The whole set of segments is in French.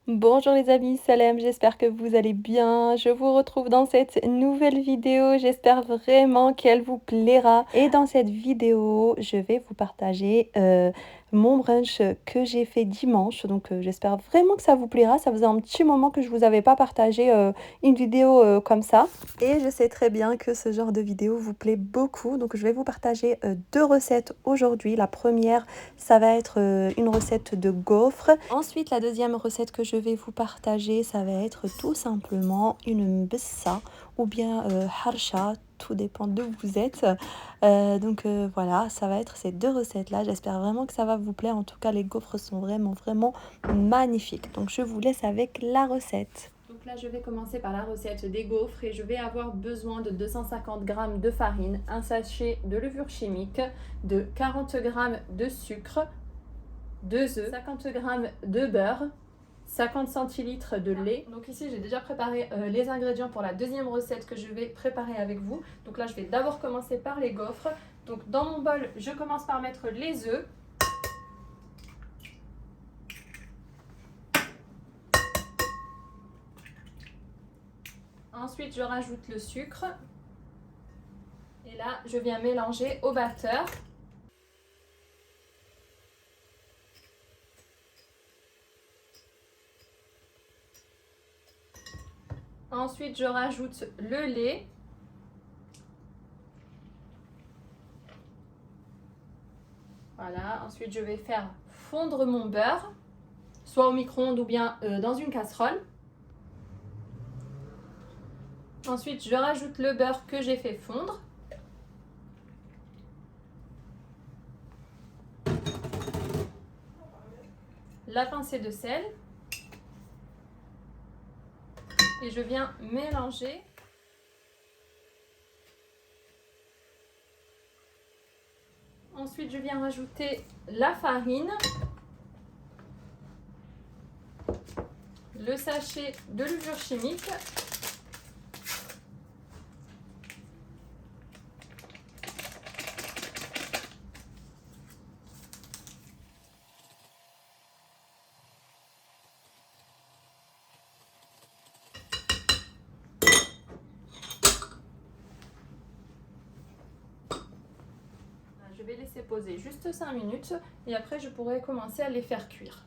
Bonjour les amis, salam, j'espère que vous allez bien. Je vous retrouve dans cette nouvelle vidéo. J'espère vraiment qu'elle vous plaira. Et dans cette vidéo, je vais vous partager mon brunch que j'ai fait dimanche. Donc j'espère vraiment que ça vous plaira. Ça faisait un petit moment que je vous avais pas partagé une vidéo comme ça. Et je sais très bien que ce genre de vidéo vous plaît beaucoup. Donc je vais vous partager deux recettes aujourd'hui. La première, ça va être une recette de gaufres. Ensuite, la deuxième recette que je vais vous partager, ça va être tout simplement une mbissa ou bien harsha, tout dépend d'où vous êtes. Donc voilà, ça va être ces deux recettes-là. J'espère vraiment que ça va vous plaire. En tout cas, les gaufres sont vraiment magnifiques. Donc je vous laisse avec la recette. Donc là, je vais commencer par la recette des gaufres et je vais avoir besoin de 250 g de farine, un sachet de levure chimique, de 40 g de sucre, 2 œufs, 50 g de beurre, 50 centilitres de lait. Donc ici j'ai déjà préparé les ingrédients pour la deuxième recette que je vais préparer avec vous. Donc là je vais d'abord commencer par les gaufres. Donc dans mon bol je commence par mettre les œufs. Ensuite je rajoute le sucre. Et là je viens mélanger au batteur. Ensuite je rajoute le lait. Voilà, ensuite je vais faire fondre mon beurre, soit au micro-ondes ou bien dans une casserole. Ensuite je rajoute le beurre que j'ai fait fondre. La pincée de sel. Et je viens mélanger. Ensuite, je viens rajouter la farine, le sachet de levure chimique, je vais laisser poser juste 5 minutes et après je pourrai commencer à les faire cuire.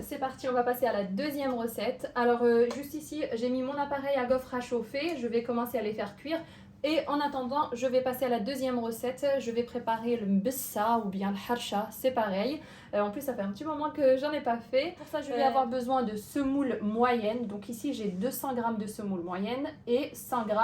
C'est parti, on va passer à la deuxième recette. Alors juste ici, j'ai mis mon appareil à gaufres à chauffer. Je vais commencer à les faire cuire. Et en attendant, je vais passer à la deuxième recette. Je vais préparer le mbissa ou bien le harsha, c'est pareil. En plus, ça fait un petit moment que j'en ai pas fait. Pour ça, je vais avoir besoin de semoule moyenne. Donc ici, j'ai 200 g de semoule moyenne et 100 g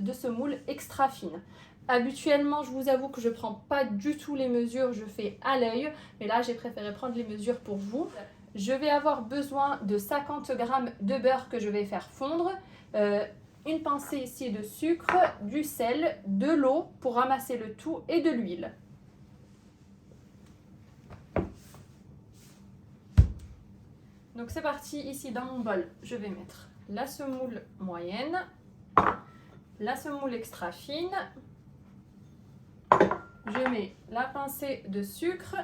de semoule extra fine. Habituellement, je vous avoue que je prends pas du tout les mesures, je fais à l'œil. Mais là, j'ai préféré prendre les mesures pour vous. Je vais avoir besoin de 50 g de beurre que je vais faire fondre, une pincée ici de sucre, du sel, de l'eau pour ramasser le tout et de l'huile. Donc c'est parti, ici dans mon bol, je vais mettre la semoule moyenne, la semoule extra fine, je mets la pincée de sucre,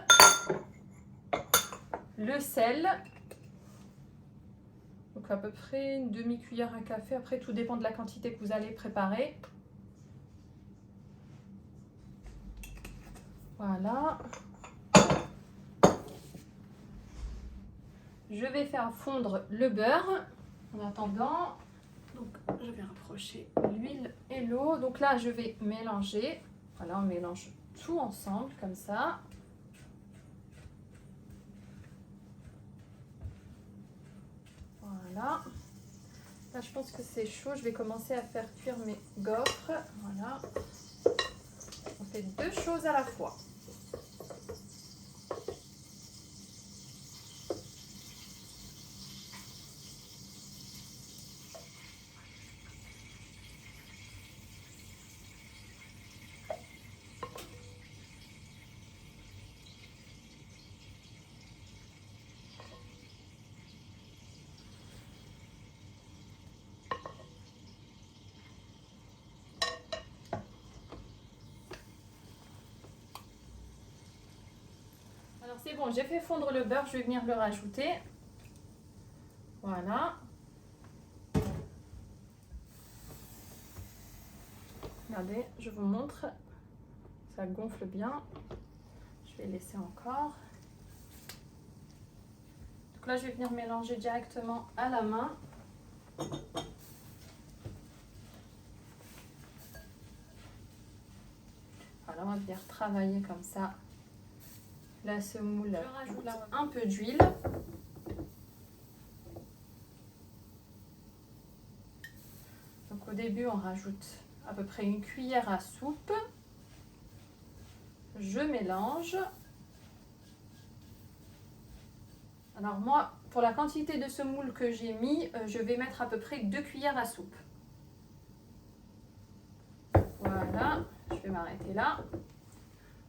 le sel, donc à peu près une demi-cuillère à café, après tout dépend de la quantité que vous allez préparer. Voilà. Je vais faire fondre le beurre en attendant. Donc je vais rapprocher l'huile et l'eau. Donc là je vais mélanger. Voilà, on mélange tout ensemble comme ça. Voilà. Là je pense que c'est chaud. Je vais commencer à faire cuire mes gaufres. Voilà. On fait deux choses à la fois. c'est bon, j'ai fait fondre le beurre, je vais venir le rajouter. Voilà. Regardez, je vous montre. Ça gonfle bien. Je vais laisser encore. Donc là, je vais venir mélanger directement à la main. Voilà, on va venir travailler comme ça la semoule. Je rajoute là un peu d'huile. Donc au début, on rajoute à peu près une cuillère à soupe. Je mélange. Alors moi, pour la quantité de semoule que j'ai mis, je vais mettre à peu près 2 cuillères à soupe. Voilà, je vais m'arrêter là.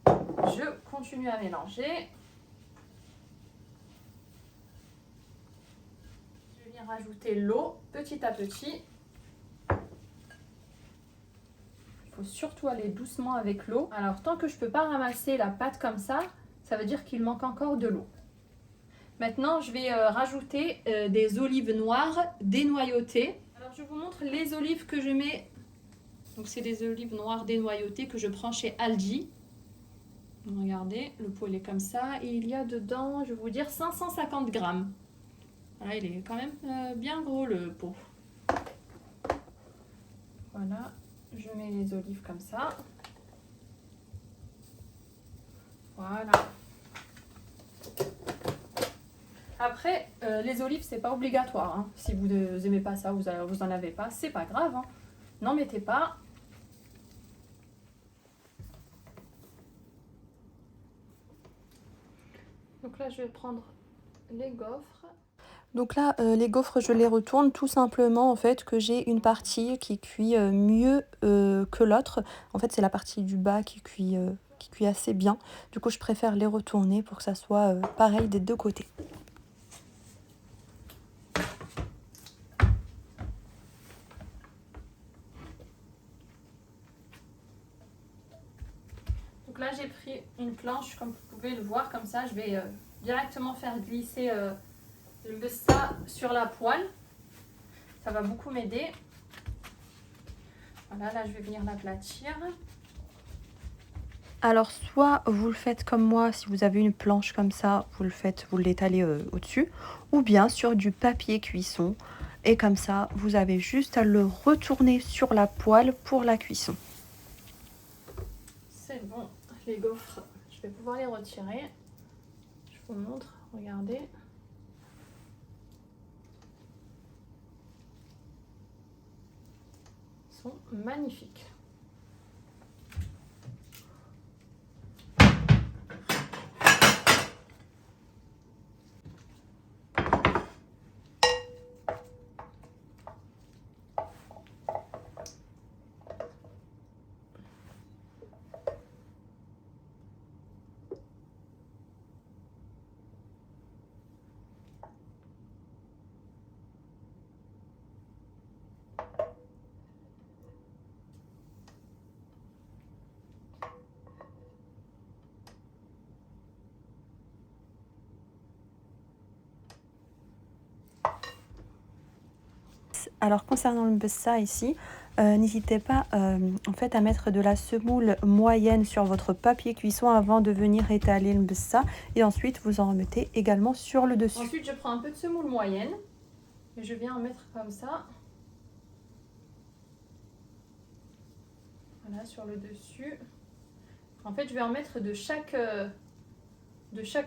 Je continue à mélanger. Je vais venir rajouter l'eau petit à petit. Il faut surtout aller doucement avec l'eau. Alors tant que je ne peux pas ramasser la pâte comme ça veut dire qu'il manque encore de l'eau. Maintenant, je vais rajouter des olives noires dénoyautées. Alors je vous montre les olives que je mets. Donc c'est des olives noires dénoyautées que je prends chez Aldi. Regardez, le pot il est comme ça. Et il y a dedans, je vais vous dire, 550 grammes. Voilà, il est quand même bien gros le pot. Voilà, je mets les olives comme ça. Voilà. Après, les olives, c'est pas obligatoire. Hein. Si vous n'aimez pas ça, vous en avez pas, c'est pas grave. Hein. N'en mettez pas. Donc là, je vais prendre les gaufres. Donc là, les gaufres, je les retourne tout simplement, en fait, que j'ai une partie qui cuit mieux que l'autre. En fait, c'est la partie du bas qui cuit assez bien. Du coup, je préfère les retourner pour que ça soit pareil des deux côtés. Donc là, j'ai pris une planche, comme vous pouvez le voir, comme ça. Je vais directement faire glisser le besta sur la poêle. Ça va beaucoup m'aider. Voilà, là, je vais venir l'aplatir. Alors, soit vous le faites comme moi, si vous avez une planche comme ça, vous l'étalez au-dessus, ou bien sur du papier cuisson. Et comme ça, vous avez juste à le retourner sur la poêle pour la cuisson. C'est bon, les gaufres, je vais pouvoir les retirer. Je vous montre, regardez. Ils sont magnifiques. Alors concernant le bessa ici, n'hésitez pas en fait à mettre de la semoule moyenne sur votre papier cuisson avant de venir étaler le bessa et ensuite vous en remettez également sur le dessus. Ensuite je prends un peu de semoule moyenne et je viens en mettre comme ça. Voilà, sur le dessus. En fait je vais en mettre de chaque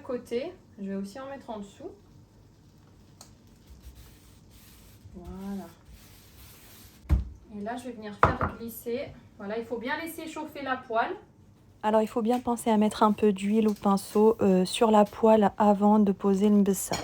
côté. Je vais aussi en mettre en dessous. Voilà. Et là, je vais venir faire glisser. Voilà, il faut bien laisser chauffer la poêle. Alors, il faut bien penser à mettre un peu d'huile au pinceau sur la poêle avant de poser le bessa.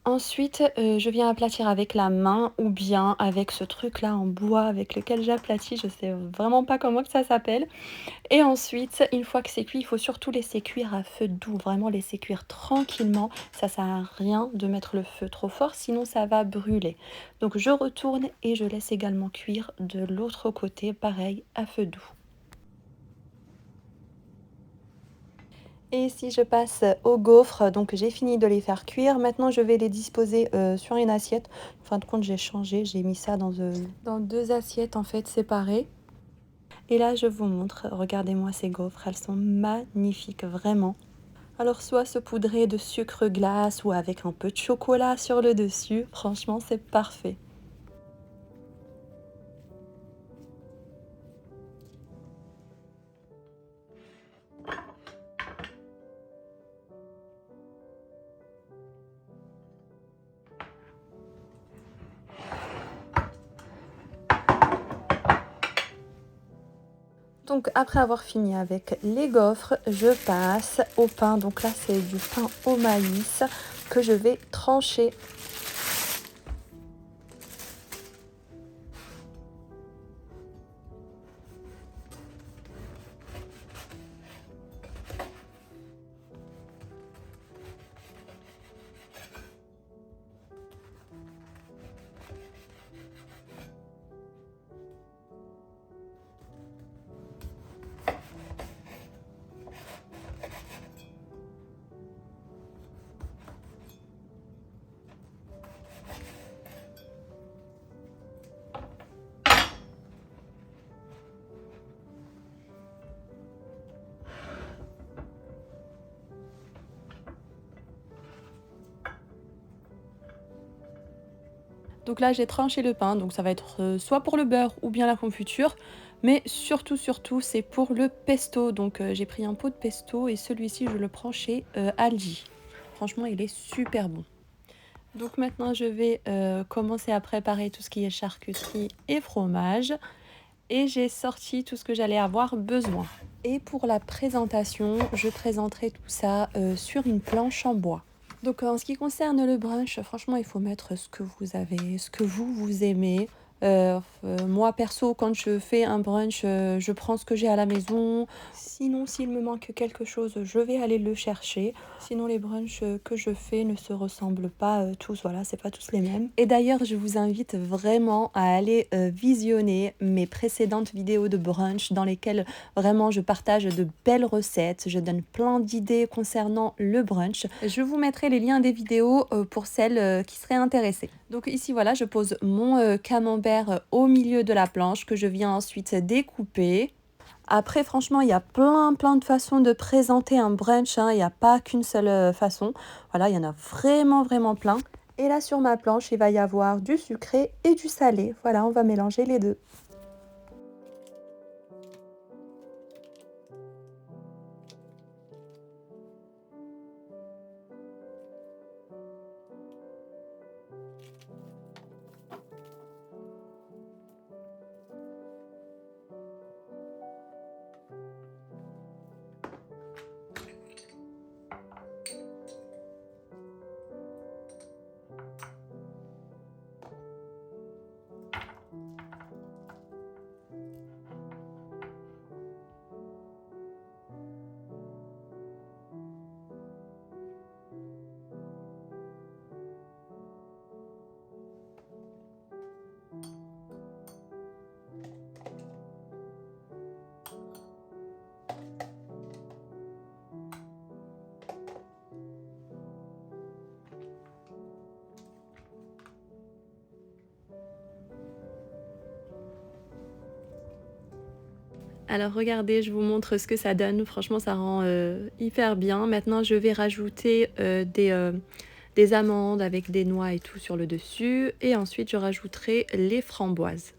Ensuite, je viens aplatir avec la main ou bien avec ce truc-là en bois avec lequel j'aplatis, je sais vraiment pas comment que ça s'appelle. Et ensuite, une fois que c'est cuit, il faut surtout laisser cuire à feu doux, vraiment laisser cuire tranquillement. Ça sert à rien de mettre le feu trop fort, sinon ça va brûler. Donc je retourne et je laisse également cuire de l'autre côté, pareil, à feu doux. Et ici, je passe aux gaufres, donc j'ai fini de les faire cuire. Maintenant, je vais les disposer sur une assiette. En fin de compte, j'ai changé, j'ai mis ça dans deux assiettes en fait séparées. Et là, je vous montre, regardez-moi ces gaufres, elles sont magnifiques, vraiment. Alors, soit saupoudrées de sucre glace ou avec un peu de chocolat sur le dessus, franchement, c'est parfait. Donc après avoir fini avec les gaufres, je passe au pain. Donc là, c'est du pain au maïs que je vais trancher. Donc là, j'ai tranché le pain, donc ça va être soit pour le beurre ou bien la confiture. Mais surtout, c'est pour le pesto. Donc j'ai pris un pot de pesto et celui-ci, je le prends chez Aldi. Franchement, il est super bon. Donc maintenant, je vais commencer à préparer tout ce qui est charcuterie et fromage. Et j'ai sorti tout ce que j'allais avoir besoin. Et pour la présentation, je présenterai tout ça sur une planche en bois. Donc en ce qui concerne le brunch, franchement, il faut mettre ce que vous avez, ce que vous aimez. Moi perso, quand je fais un brunch, je prends ce que j'ai à la maison. Sinon, s'il me manque quelque chose, je vais aller le chercher. Sinon, les brunchs que je fais ne se ressemblent pas tous. Voilà, c'est pas tous les mêmes. Et d'ailleurs, je vous invite vraiment à aller visionner mes précédentes vidéos de brunch dans lesquelles vraiment je partage de belles recettes. Je donne plein d'idées concernant le brunch. Je vous mettrai les liens des vidéos pour celles qui seraient intéressées. Donc ici, voilà, je pose mon camembert au milieu de la planche que je viens ensuite découper. Après, franchement, il y a plein de façons de présenter un brunch, hein. Il n'y a pas qu'une seule façon. Voilà, il y en a vraiment plein. Et là, sur ma planche, il va y avoir du sucré et du salé. Voilà, on va mélanger les deux. Alors regardez, je vous montre ce que ça donne. Franchement, ça rend hyper bien. Maintenant, je vais rajouter des amandes avec des noix et tout sur le dessus. Et ensuite, je rajouterai les framboises.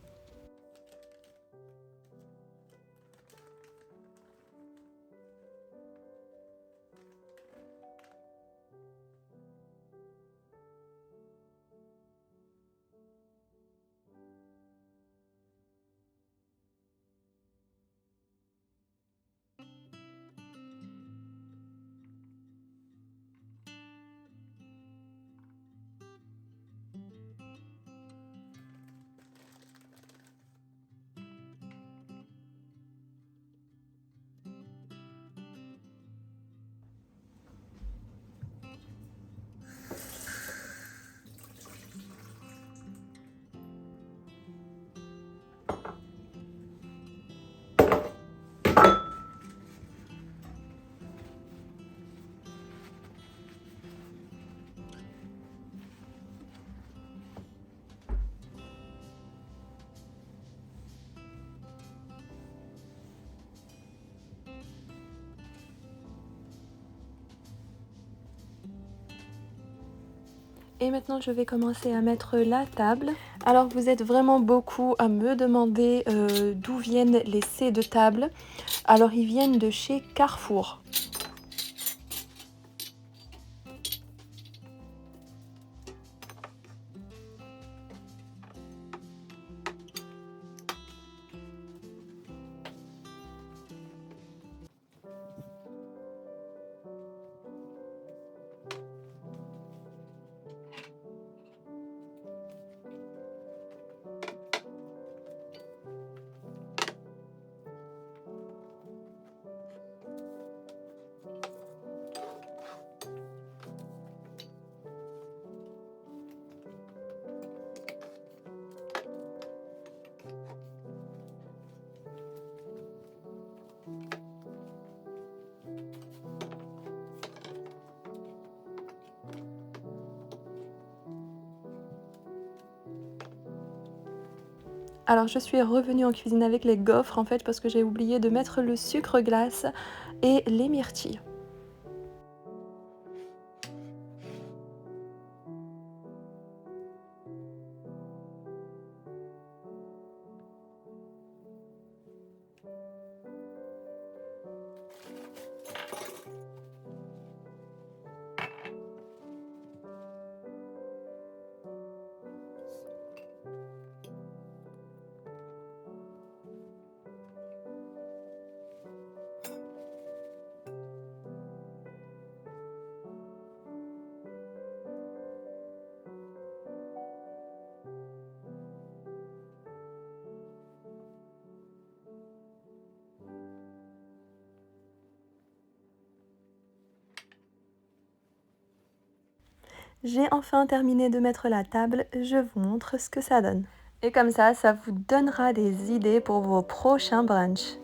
Et maintenant je vais commencer à mettre la table. Alors vous êtes vraiment beaucoup à me demander d'où viennent les C de table. Alors ils viennent de chez Carrefour. Alors je suis revenue en cuisine avec les gaufres en fait parce que j'ai oublié de mettre le sucre glace et les myrtilles. J'ai enfin terminé de mettre la table, je vous montre ce que ça donne. Et comme ça vous donnera des idées pour vos prochains brunchs.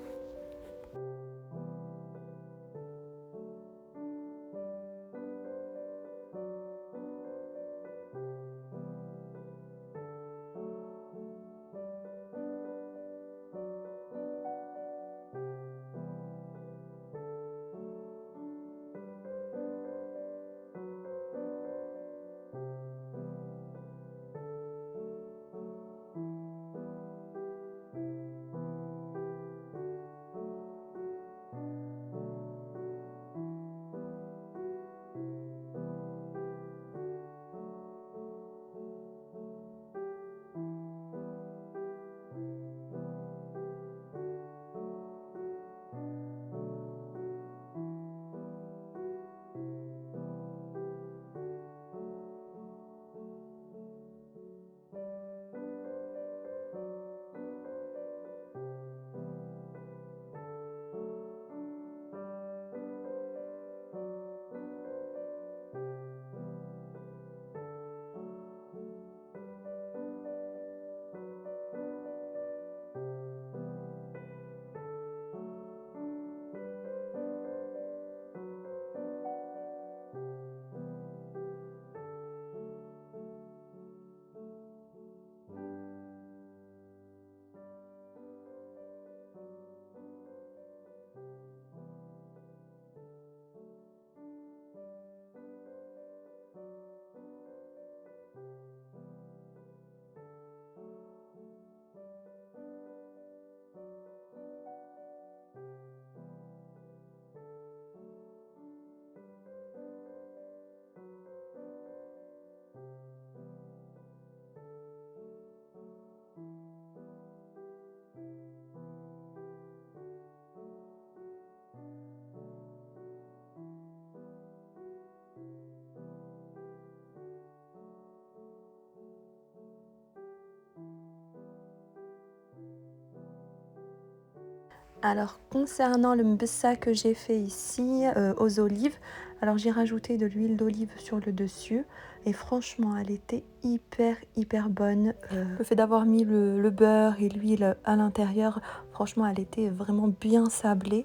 Alors concernant le mbissa que j'ai fait ici aux olives, alors j'ai rajouté de l'huile d'olive sur le dessus et franchement elle était hyper bonne. Le fait d'avoir mis le beurre et l'huile à l'intérieur, franchement elle était vraiment bien sablée,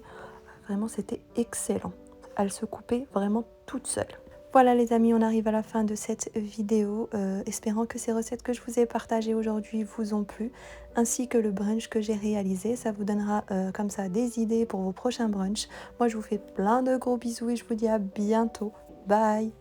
vraiment c'était excellent. Elle se coupait vraiment toute seule. Voilà les amis, on arrive à la fin de cette vidéo, espérant que ces recettes que je vous ai partagées aujourd'hui vous ont plu, ainsi que le brunch que j'ai réalisé. Ça vous donnera comme ça des idées pour vos prochains brunchs. Moi je vous fais plein de gros bisous et je vous dis à bientôt. Bye!